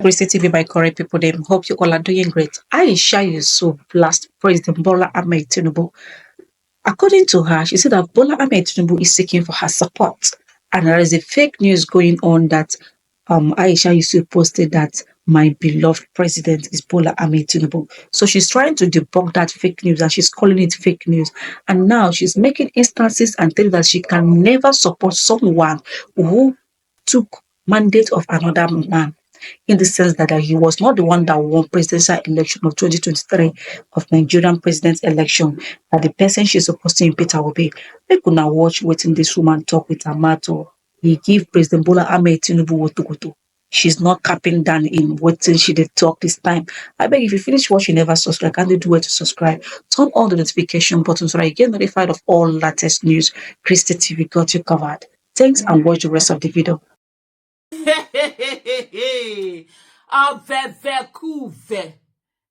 Gracie TV by correct people. Them hope you all are doing great. Ayisha Yesufu blast President Bola Ahmed Tinubu. According to her, she said that Bola Ahmed Tinubu is seeking for her support, and there is a fake news going on that Ayisha Yesufu posted that my beloved president is Bola Ahmed Tinubu. So she's trying to debunk that fake news and she's calling it fake news. And now she's making instances and telling that she can never support someone who took mandate of another man, in the sense that he was not the one that won presidential election of 2023 of Nigerian president election, that the person she's supposed to impeach will be. Make una watch waiting this woman talk with her mouth. He give President Bola Ahmed Tinubu wotogoto. She's not capping down in waiting she did talk this time. I beg if you finish watching, never subscribe. Can they do it to subscribe? Turn on the notification button so that you get notified of all latest news. Christy TV got you covered. Thanks and watch the rest of the video.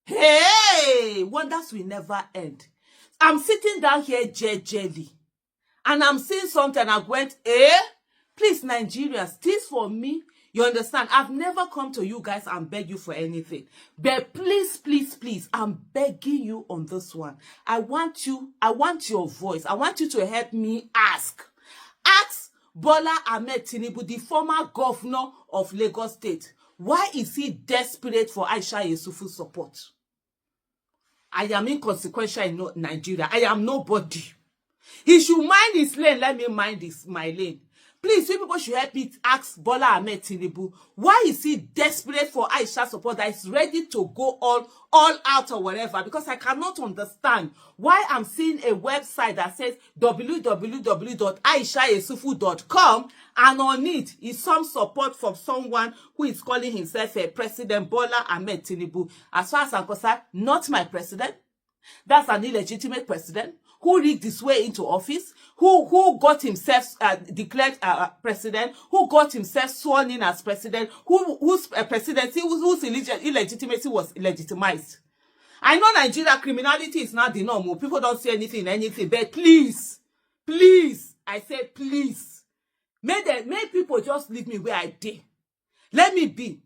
Hey, wonders will never end. I'm sitting down here jelly, and I'm seeing something and I went, please, Nigerians, this for me. You understand? I've never come to you guys and beg you for anything. But please, please, please, I'm begging you on this one. I want your voice. I want you to help me ask Bola Ahmed Tinubu, the former governor of Lagos State, why is he desperate for Ayisha Yesufu support? I am inconsequential in Nigeria. I am nobody. He should mind his lane. Let me mind my lane. Please, you people should help me ask Bola Ahmed Tinubu, why is he desperate for Ayisha support that is ready to go all out or whatever? Because I cannot understand why I'm seeing a website that says www.ayishayesufu.com, and on it is some support from someone who is calling himself a President Bola Ahmed Tinubu. As far as I'm concerned, not my president. That's an illegitimate president who rigged his way into office, who got himself declared president, who got himself sworn in as president, whose presidency, whose illegitimacy was legitimized. I know Nigeria criminality is not the norm. People don't say anything, but please, I say please, may people just leave me where I did. Let me be.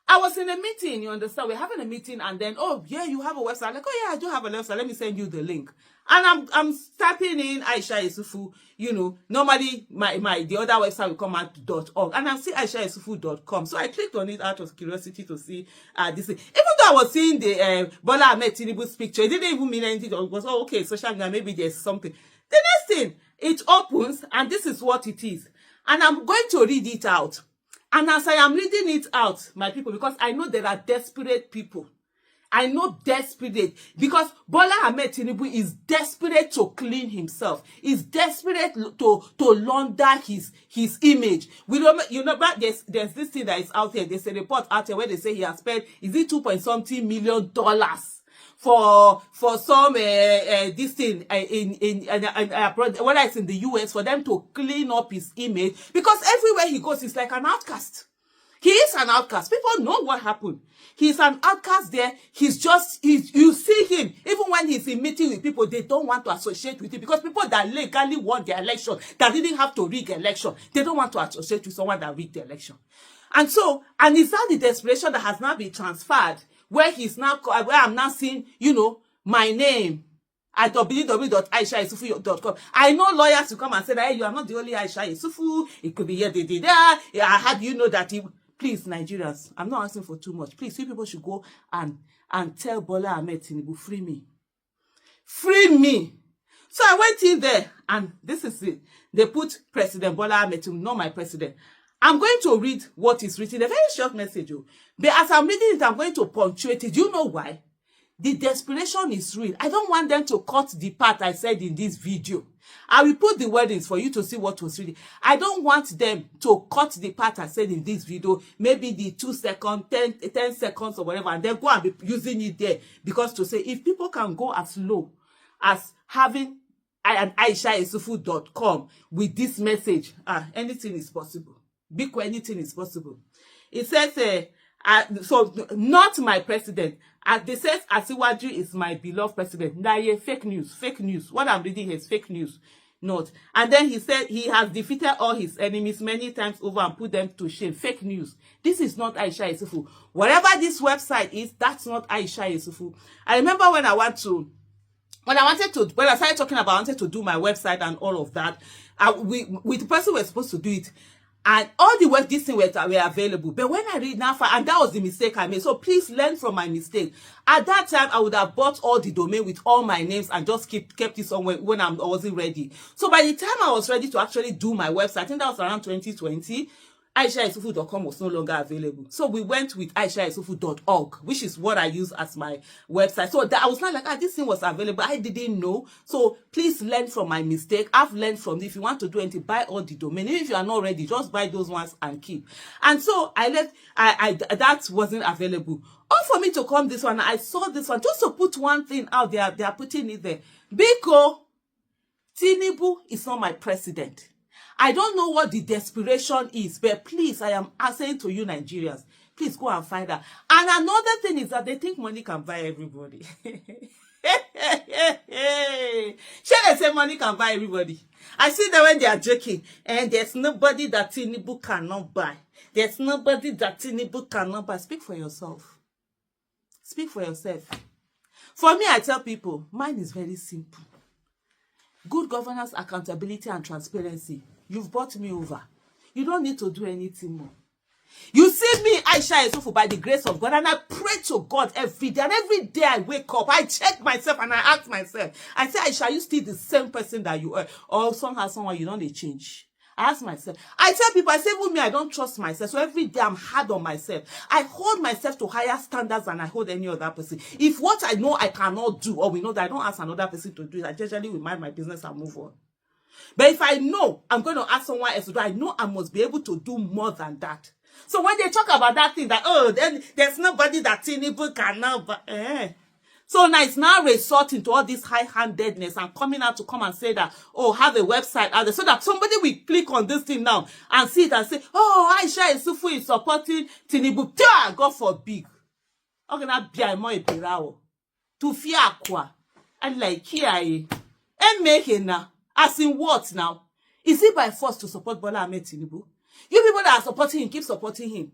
I was in a meeting, you understand? We're having a meeting, and then, oh yeah, you have a website. I'm like, oh yeah, I do have a website. Let me send you the link. And I'm typing in Ayisha Yesufu. You know, normally the other website will come out .org, and I'm seeing AyishaYesufu.com. So I clicked on it out of curiosity to see this thing. Even though I was seeing the Bola Ahmed Tinubu's picture, it didn't even mean anything. It was, oh, okay, social media, maybe there's something. The next thing, it opens, and this is what it is. And I'm going to read it out. And as I am reading it out, my people, because I know there are desperate people. I know desperate, because Bola Ahmed Tinubu is desperate to clean himself. He's desperate to launder his image. We don't, you know, but there's this thing that is out there. There's a report out there where they say he has spent, is it $2.something million for some this thing in whether it's in the US, for them to clean up his image, because everywhere he goes he's like an outcast. He is an outcast. People know what happened. He's an outcast there. You see him, even when he's in meeting with people, they don't want to associate with him, because people that legally won the election, that didn't have to rig election, they don't want to associate with someone that rigged the election. And so, and is that the desperation that has now been transferred, where I'm now seeing, you know, my name at www.ayishayesufu.com. I know lawyers to come and say that, hey, you are not the only Ayisha Yesufu. It could be here, there. How do you know that? Please, Nigerians, I'm not asking for too much. Please, you people should go and tell Bola Ahmed Tinubu, free me. Free me. So I went in there, and this is it. They put President Bola Ahmed Tinubu, not my president. I'm going to read what is written, a very short message. But as I'm reading it, I'm going to punctuate it. Do you know why? The desperation is real. I don't want them to cut the part I said in this video. I will put the wordings for you to see what was reading. I don't want them to cut the part I said in this video, maybe the 2 seconds, 10 seconds or whatever, and then go and be using it there. Because to say, if people can go as low as having an AyishaYesufu.com with this message, anything is possible. Anything is possible. It says, so not my president. They says Asiwaju is my beloved president. Fake news. What I'm reading here is fake news. Not. And then he said he has defeated all his enemies many times over and put them to shame. Fake news. This is not Ayisha Yesufu. Whatever this website is, that's not Ayisha Yesufu. I remember when I started talking about, I wanted to do my website and all of that, with the person who was supposed to do it, and all the work, this thing were available. But when I read now, and that was the mistake I made. So please learn from my mistake. At that time, I would have bought all the domain with all my names and just kept it somewhere when I wasn't ready. So by the time I was ready to actually do my website, I think that was around 2020, AyishaYesufu.com was no longer available. So we went with AyishaYesufu.org, which is what I use as my website. So I was not like, this thing was available. I didn't know. So please learn from my mistake. I've learned from it. If you want to do anything, buy all the domain. Even if you are not ready, just buy those ones and keep. And so that wasn't available. All for me to come this one, I saw this one, just to put one thing out there, they are putting it there. Because Tinubu is not my president. I don't know what the desperation is, but please, I am saying to you Nigerians, please go and find out. And another thing is that they think money can buy everybody. Shall I say money can buy everybody? I see that when they are joking, and there's nobody that Tinubu cannot buy. There's nobody that Tinubu cannot buy. Speak for yourself. Speak for yourself. For me, I tell people, mine is very simple. Good governance, accountability, and transparency. You've brought me over. You don't need to do anything more. You see me, Ayisha Yesufu, by the grace of God, and I pray to God every day. And every day I wake up, I check myself and I ask myself. I say, Ayisha, are you still the same person that you are? Or someone you don't change? I ask myself. I tell people, I say, even me, I don't trust myself. So every day I'm hard on myself. I hold myself to higher standards than I hold any other person. If what I know I cannot do, or we know that I don't ask another person to do it, I generally will mind my business and move on. But if I know I'm going to ask someone else to do, I know I must be able to do more than that. So when they talk about that thing that, then there's nobody that Tinubu cannot, So now it's now resorting to all this high-handedness and coming out to come and say that, have a website out there, so that somebody will click on this thing now and see it and say, Ayisha Yesufu is supporting Tinubu. God forbid. Okay, now be more a pirao. To fear aqua. And like here, and make it now. As in what now? Is it by force to support Bola Ahmed Tinubu? You people that are supporting him, keep supporting him.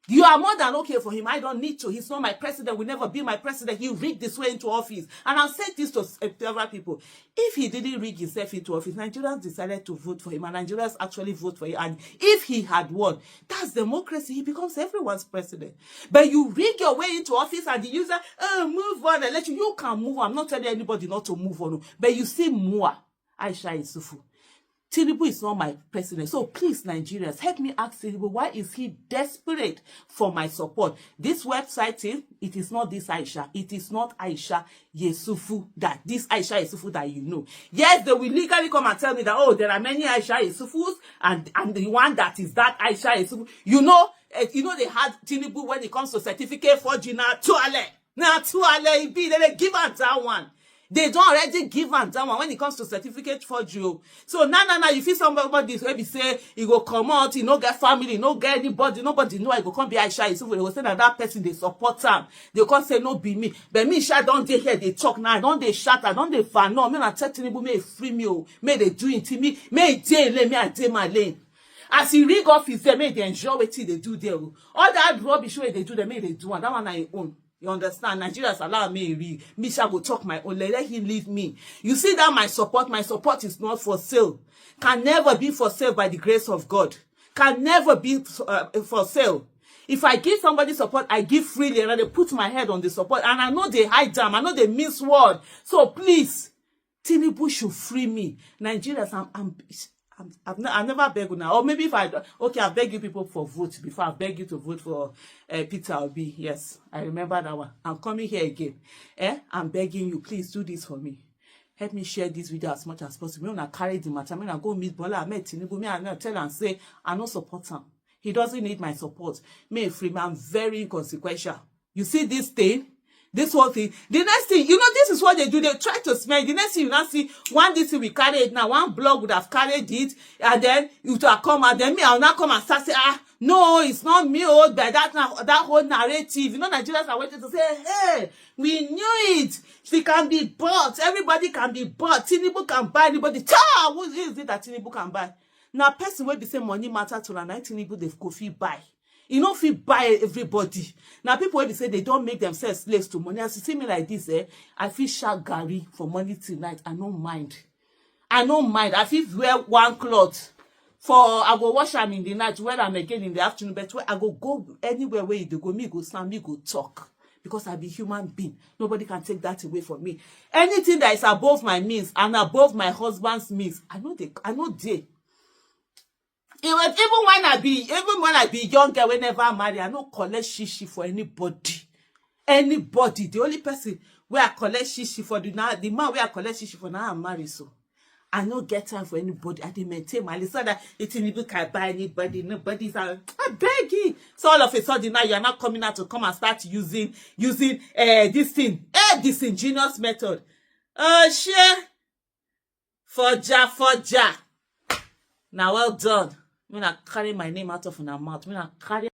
You are more than okay for him. I don't need to. He's not my president. Will never be my president. He rigged this way into office. And I've said this to several people. If he didn't rig himself into office, Nigerians decided to vote for him. And Nigerians actually vote for him. And if he had won, that's democracy. He becomes everyone's president. But you rig your way into office and the user, move on and let you. You can move on. I'm not telling anybody not to move on. But you see more. Ayisha Yesufu. Tinubu is not my president. So please, Nigerians, help me ask Tinubu, why is he desperate for my support? This website, it is not this Ayisha. It is not Ayisha Yesufu, this Ayisha Yesufu that you know. Yes, they will legally come and tell me that, there are many Ayisha Yesufus, and the one that is that Ayisha Yesufu. You know, they had Tinubu when it comes to certificate forgery. Now, they give out that one. They don't already give and down when it comes to certificate forgery. So now you feel somebody maybe say he go come out, he no get family, no get anybody, nobody know I go come be Ayisha Yesufu. They go say that person they support him. They can't say no be me. But me don't they hear they talk now, don't they shout, don't they fan no. Me not tell Tinubu may free me, may they do it to me, may they lay me and take my lane. As he rig off his there, may they enjoy what they do there. All that rubbish way they do, they may they do, and that one I own. You understand? Nigerians allow me read. Me shall go talk my own. Let him leave me. You see that my support is not for sale. Can never be for sale by the grace of God. Can never be for sale. If I give somebody support, I give freely and I put my head on the support. And I know they hide them. I know they miss word. So please, Tinubu should free me. Nigerians, I've never begged now. Or maybe if I beg you people for vote before I beg you to vote for Peter Obi. Yes, I remember that one. I'm coming here again. I'm begging you, please do this for me. Help me share this video as much as possible. When I carry the matter, when I go meet Bola Ahmed Tinubu, me I tell and say, I don't support him. He doesn't need my support. Me free man, very inconsequential. You see this thing? This whole thing. The next thing, this is what they do. They try to smell. The next thing you now see, one this thing we carry it now. One blog would have carried it, and then you to come and then me, I'll now come and start say, No, it's not me. Oh, by that whole narrative. You know, Nigerians are waiting to say, hey, we knew it. She can be bought. Everybody can be bought. Tinubu can buy anybody. Who is it that Tinubu can buy? Now, person will be say money matter to la night Tinubu they go fit buy. You know, fit buy everybody. Now, people will be say they don't make themselves slaves to money. As you see me like this, I feel shout Gary for money tonight. I don't mind. I don't mind. I feel wear one cloth. For I go wash am in the night, wear am again in the afternoon, but where I go anywhere where you go, me go stand, me go talk. Because I be human being. Nobody can take that away from me. Anything that is above my means and above my husband's means, I know they. Even when I be younger, whenever I marry, I no collect shishi for anybody. Anybody. The only person where I collect shishi for the man where I collect shishi for now I'm married, so I no get time for anybody. I dey maintain my list so that it even can buy anybody. Nobody's I beg you. So all of a sudden now you are not coming out to come and start using this thing. This ingenious method. Share forja. Now well done. When I carry my name out of my mouth. When I carry